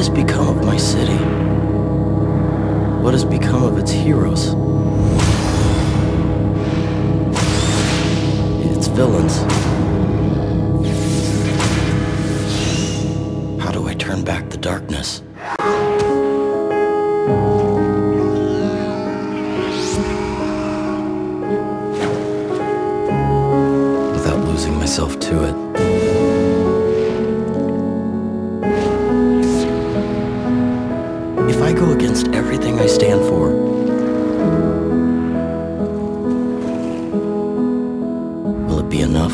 has become of my city? What has become of its heroes? Its villains? How do I turn back the darkness? Without losing myself to it. If I go against everything I stand for, will it be enough?